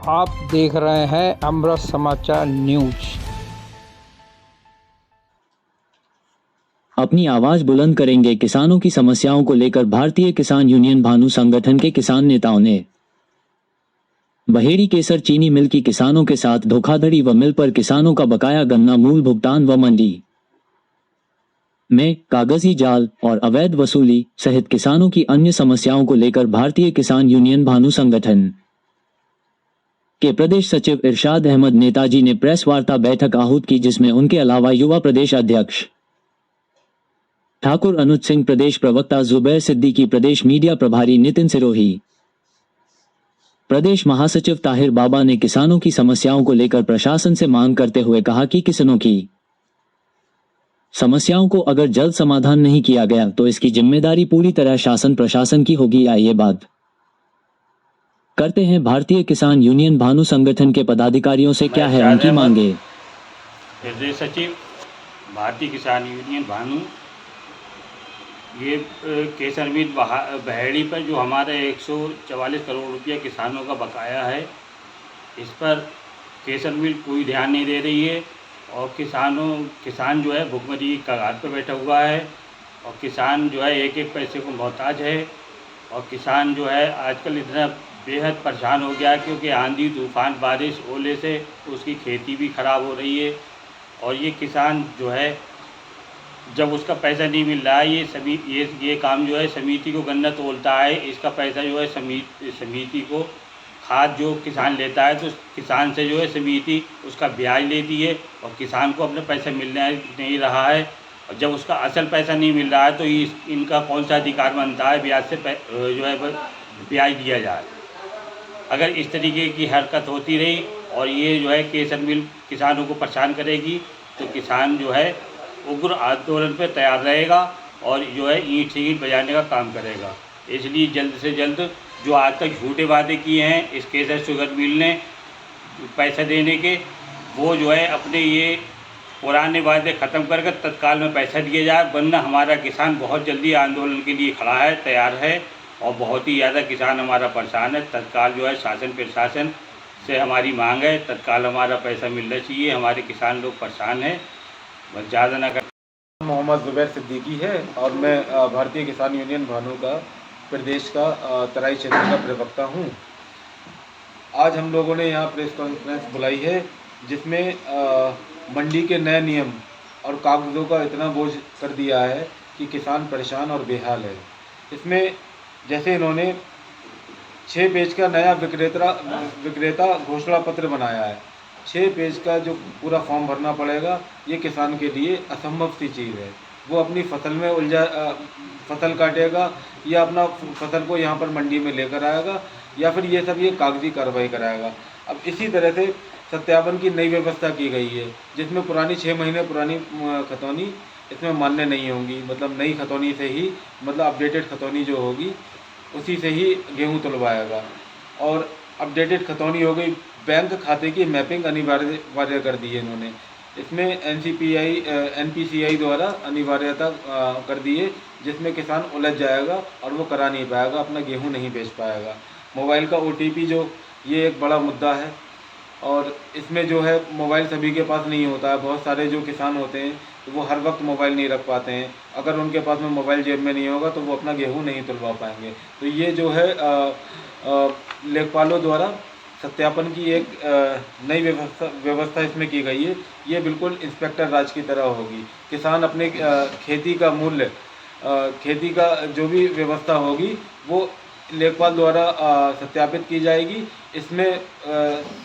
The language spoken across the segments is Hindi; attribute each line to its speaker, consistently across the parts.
Speaker 1: आप देख रहे हैं अमृत समाचार न्यूज।
Speaker 2: अपनी आवाज बुलंद करेंगे किसानों की समस्याओं को लेकर भारतीय किसान यूनियन भानु संगठन के किसान नेताओं ने बहेड़ी केसर चीनी मिल की किसानों के साथ धोखाधड़ी व मिल पर किसानों का बकाया गन्ना मूल भुगतान व मंडी में कागजी जाल और अवैध वसूली सहित किसानों की अन्य समस्याओं को लेकर भारतीय किसान यूनियन भानु संगठन के प्रदेश सचिव इरशाद अहमद नेताजी ने प्रेस वार्ता बैठक आहूत की, जिसमें उनके अलावा युवा प्रदेश अध्यक्ष ठाकुर अनुज सिंह, प्रदेश प्रवक्ता जुबैर सिद्दीकी, प्रदेश मीडिया प्रभारी नितिन सिरोही, प्रदेश महासचिव ताहिर बाबा ने किसानों की समस्याओं को लेकर प्रशासन से मांग करते हुए कहा कि किसानों की समस्याओं को अगर जल्द समाधान नहीं किया गया तो इसकी जिम्मेदारी पूरी तरह शासन प्रशासन की होगी। आइए बात करते हैं भारतीय किसान यूनियन भानु संगठन के पदाधिकारियों से क्या है उनकी मांगे।
Speaker 3: प्रदेश सचिव भारतीय किसान यूनियन भानु, ये केसर मिल बहेड़ी पर जो हमारे 144 करोड़ रुपया किसानों का बकाया है, इस पर केसर मिल कोई ध्यान नहीं दे रही है और किसान जो है भुखमरी की कगार पर बैठा हुआ है और किसान जो है एक एक पैसे को मोहताज है। और किसान जो है आजकल इतना बेहद परेशान हो गया क्योंकि आंधी तूफान बारिश ओले से उसकी खेती भी ख़राब हो रही है। और ये किसान जो है जब उसका पैसा नहीं मिल रहा है, ये काम जो है समिति को गन्ना तोलता है, इसका पैसा जो है समिति को खाद जो किसान लेता है तो किसान से जो है समिति उसका ब्याज लेती है और किसान को अपना पैसा मिलने नहीं रहा है। और जब उसका असल पैसा नहीं मिल रहा है तो इनका कौन सा अधिकार बनता है ब्याज से जो है ब्याज दिया जाए। अगर इस तरीके की हरकत होती रही और ये जो है केसर मिल किसानों को परेशान करेगी तो किसान जो है उग्र आंदोलन पर तैयार रहेगा और जो है ईंट से ईंट बजाने का काम करेगा। इसलिए जल्द से जल्द जो आज तक झूठे वादे किए हैं इस केसर शुगर मिल ने पैसा देने के, वो जो है अपने ये पुराने वादे ख़त्म करके तत्काल में पैसा दिया जाए, वरना हमारा किसान बहुत जल्दी आंदोलन के लिए खड़ा है, तैयार है और बहुत ही ज़्यादा किसान हमारा परेशान है। तत्काल जो है शासन प्रशासन से हमारी मांग है, तत्काल हमारा पैसा मिलना चाहिए। हमारे किसान लोग परेशान हैं, बस ज़्यादा ना कर।
Speaker 4: मोहम्मद जुबैर सिद्दीकी है और मैं भारतीय किसान यूनियन भानु का प्रदेश का तराई क्षेत्र का प्रवक्ता हूँ। आज हम लोगों ने यहाँ प्रेस कॉन्फ्रेंस बुलाई है जिसमें मंडी के नए नियम और कागज़ों का इतना बोझ कर दिया है कि किसान परेशान और बेहाल है। इसमें जैसे इन्होंने 6 पेज का नया विक्रेता घोषणा पत्र बनाया है। 6 पेज का जो पूरा फॉर्म भरना पड़ेगा, ये किसान के लिए असंभव सी चीज़ है। वो अपनी फसल में फसल काटेगा या अपना फसल को यहाँ पर मंडी में लेकर आएगा या फिर ये कागजी कार्रवाई कराएगा। अब इसी तरह से सत्यापन की नई व्यवस्था की गई है जिसमें पुरानी 6 महीने पुरानी खतौनी इसमें मान्य नहीं होंगी। मतलब नई खतौनी से ही, मतलब अपडेटेड खतौनी जो होगी उसी से ही गेहूँ तुलवाएगा। और अपडेटेड खतौनी हो गई, बैंक खाते की मैपिंग अनिवार्य कर दी है इन्होंने। इसमें NPCI द्वारा अनिवार्यता कर दी है जिसमें किसान उलझ जाएगा और वो करा नहीं पाएगा, अपना गेहूं नहीं बेच पाएगा। मोबाइल का OTP जो ये एक बड़ा मुद्दा है और इसमें जो है मोबाइल सभी के पास नहीं होता है। बहुत सारे जो किसान होते हैं तो वो हर वक्त मोबाइल नहीं रख पाते हैं। अगर उनके पास में मोबाइल जेब में नहीं होगा तो वो अपना गेहूँ नहीं तुलवा पाएंगे। तो ये जो है लेखपालों द्वारा सत्यापन की एक नई व्यवस्था इसमें की गई है। ये बिल्कुल इंस्पेक्टर राज की तरह होगी। किसान अपने खेती का मूल्य, खेती का जो भी व्यवस्था होगी वो लेखपाल द्वारा सत्यापित की जाएगी। इसमें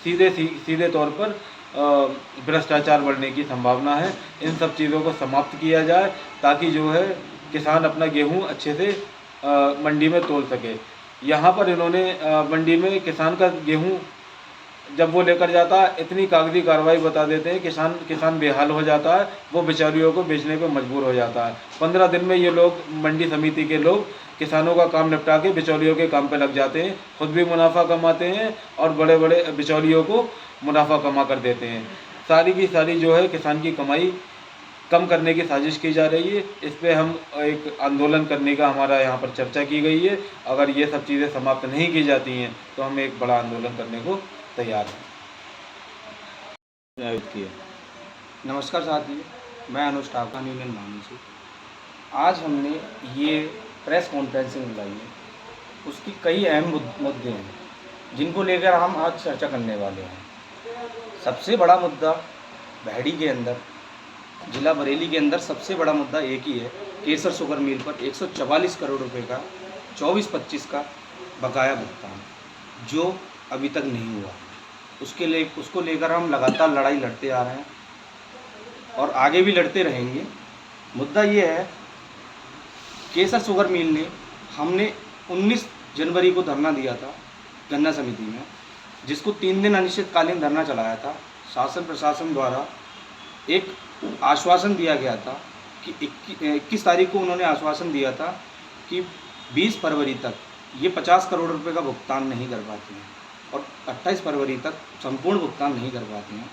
Speaker 4: सीधे तौर पर भ्रष्टाचार बढ़ने की संभावना है। इन सब चीज़ों को समाप्त किया जाए ताकि जो है किसान अपना गेहूं अच्छे से मंडी में तोल सके। यहाँ पर इन्होंने मंडी में किसान का गेहूं जब वो लेकर जाता है इतनी कागजी कार्रवाई बता देते हैं, किसान बेहाल हो जाता है, वो बेचारियों को बेचने पर मजबूर हो जाता है। 15 दिन में ये लोग मंडी समिति के लोग किसानों का काम निपटा के बिचौलियों के काम पे लग जाते हैं, खुद भी मुनाफा कमाते हैं और बड़े बड़े बिचौलियों को मुनाफा कमा कर देते हैं। सारी की सारी जो है किसान की कमाई कम करने की साजिश की जा रही है। इस पर हम एक आंदोलन करने का हमारा यहाँ पर चर्चा की गई है। अगर ये सब चीज़ें समाप्त नहीं की जाती हैं तो हम एक बड़ा आंदोलन करने को तैयार हैं। आयोजित किया।
Speaker 5: नमस्कार साथियों, मैं अनुज ठाकुर यूनियन भानु से। आज हमने ये प्रेस कॉन्फ्रेंसिंग बुलाई है, उसकी कई अहम मुद्दे हैं जिनको लेकर हम आज चर्चा करने वाले हैं। सबसे बड़ा मुद्दा बहेड़ी के अंदर, जिला बरेली के अंदर सबसे बड़ा मुद्दा एक ही है, केसर शुगर मिल पर 144 करोड़ रुपए का 24-25 का बकाया भुगतान जो अभी तक नहीं हुआ। उसको लेकर हम लगातार लड़ाई लड़ते आ रहे हैं और आगे भी लड़ते रहेंगे। मुद्दा ये है, केसर शुगर मिल ने हमने 19 जनवरी को धरना दिया था गन्ना समिति में, जिसको 3 दिन अनिश्चितकालीन धरना चलाया था। शासन प्रशासन द्वारा एक आश्वासन दिया गया था कि 21 तारीख को उन्होंने आश्वासन दिया था कि 20 फरवरी तक ये 50 करोड़ रुपए का भुगतान नहीं कर पाते हैं और 28 फरवरी तक संपूर्ण भुगतान नहीं कर पाते हैं।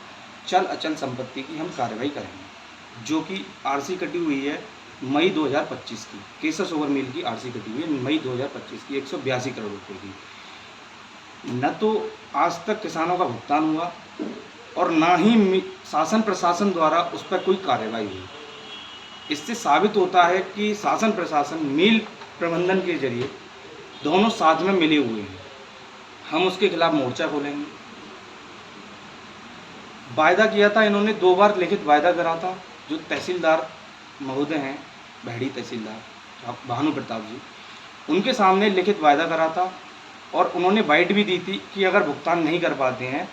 Speaker 5: चल अचल संपत्ति की हम कार्रवाई करेंगे, जो कि आरसी कटी हुई है मई 2025 की। केसर शुगर मिल की आरसी कटी हुई है मई 2025 की 182 करोड़ रुपए की। न तो आज तक किसानों का भुगतान हुआ और ना ही शासन प्रशासन द्वारा उस पर कोई कार्रवाई हुई। इससे साबित होता है कि शासन प्रशासन मिल प्रबंधन के जरिए दोनों साथ में मिले हुए हैं। हम उसके खिलाफ मोर्चा खोलेंगे। वायदा किया था इन्होंने, 2 बार लिखित वायदा करा था। जो तहसीलदार महोदय हैं, बहेड़ी तहसीलदार भानु प्रताप जी, उनके सामने लिखित वायदा करा था और उन्होंने बाइट भी दी थी कि अगर भुगतान नहीं कर पाते हैं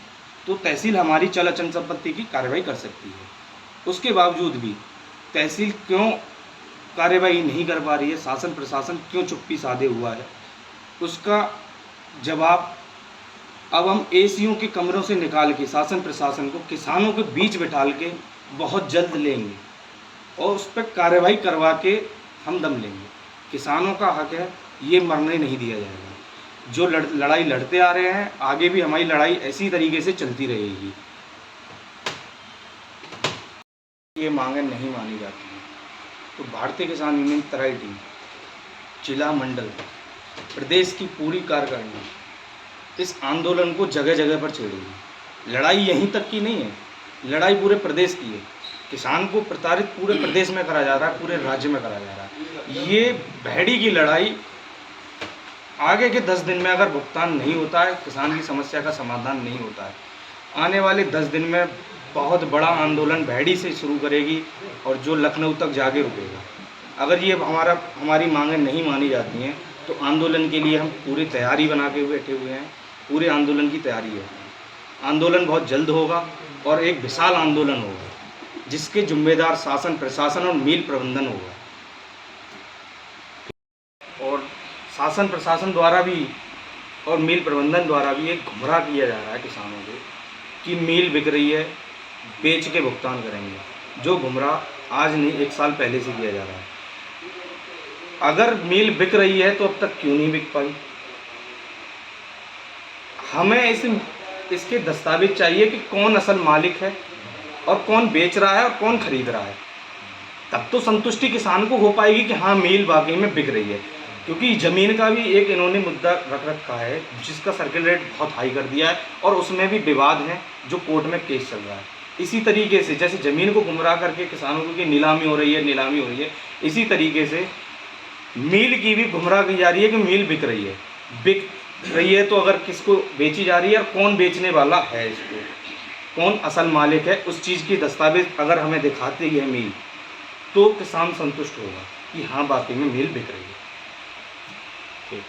Speaker 5: तो तहसील हमारी चल अचल संपत्ति की कार्रवाई कर सकती है। उसके बावजूद भी तहसील क्यों कार्रवाई नहीं कर पा रही है, शासन प्रशासन क्यों चुप्पी साधे हुआ है, उसका जवाब अब हम एसीओ के कमरों से निकाल के शासन प्रशासन को किसानों के बीच बिठाल के बहुत जल्द लेंगे और उस पर कार्रवाई करवा के हम दम लेंगे। किसानों का हक है, ये मरने नहीं दिया जाएगा। जो लड़ाई लड़ते आ रहे हैं, आगे भी हमारी लड़ाई ऐसी तरीके से चलती रहेगी। ये मांगें नहीं मानी जाती हैं तो भारतीय किसान यूनियन तराई टीम जिला मंडल प्रदेश की पूरी कार्यकारिणी इस आंदोलन को जगह जगह पर छेड़ेगी। लड़ाई यहीं तक की नहीं है, लड़ाई पूरे प्रदेश की है। किसान को प्रताड़ित पूरे प्रदेश में करा जा रहा है, पूरे राज्य में करा जा रहा है। ये बहेड़ी की लड़ाई आगे के 10 दिन में अगर भुगतान नहीं होता है, किसान की समस्या का समाधान नहीं होता है, आने वाले 10 दिन में बहुत बड़ा आंदोलन बहेड़ी से शुरू करेगी और जो लखनऊ तक जाके रुकेगा। अगर ये हमारी मांगें नहीं मानी जाती हैं तो आंदोलन के लिए हम पूरी तैयारी बना के बैठे हुए हैं। पूरे आंदोलन की तैयारी है। आंदोलन बहुत जल्द होगा और एक विशाल आंदोलन होगा जिसके जिम्मेदार शासन प्रशासन और मिल प्रबंधन होगा। और शासन प्रशासन द्वारा भी और मिल प्रबंधन द्वारा भी एक गुमराह किया जा रहा है किसानों को कि मिल बिक रही है, बेच के भुगतान करेंगे। जो गुमराह आज नहीं 1 साल पहले से किया जा रहा है। अगर मिल बिक रही है तो अब तक क्यों नहीं बिक पाई? हमें इसके दस्तावेज चाहिए कि कौन असल मालिक है और कौन बेच रहा है और कौन खरीद रहा है। तब तो संतुष्टि किसान को हो पाएगी कि हाँ मिल वाकई में बिक रही है। क्योंकि ज़मीन का भी एक इन्होंने मुद्दा रख रखा है जिसका सर्किल रेट बहुत हाई कर दिया है और उसमें भी विवाद है जो कोर्ट में केस चल रहा है। इसी तरीके से जैसे ज़मीन को गुमराह करके किसानों की नीलामी हो रही है, इसी तरीके से मिल की भी गुमराह की जा रही है कि मिल बिक रही है तो अगर किसको बेची जा रही है और कौन बेचने वाला है, इसको कौन असल मालिक है, उस चीज़ की दस्तावेज अगर हमें दिखाती है मिल तो किसान संतुष्ट होगा कि हाँ वाकई में मिल बिक रही है। ठीक।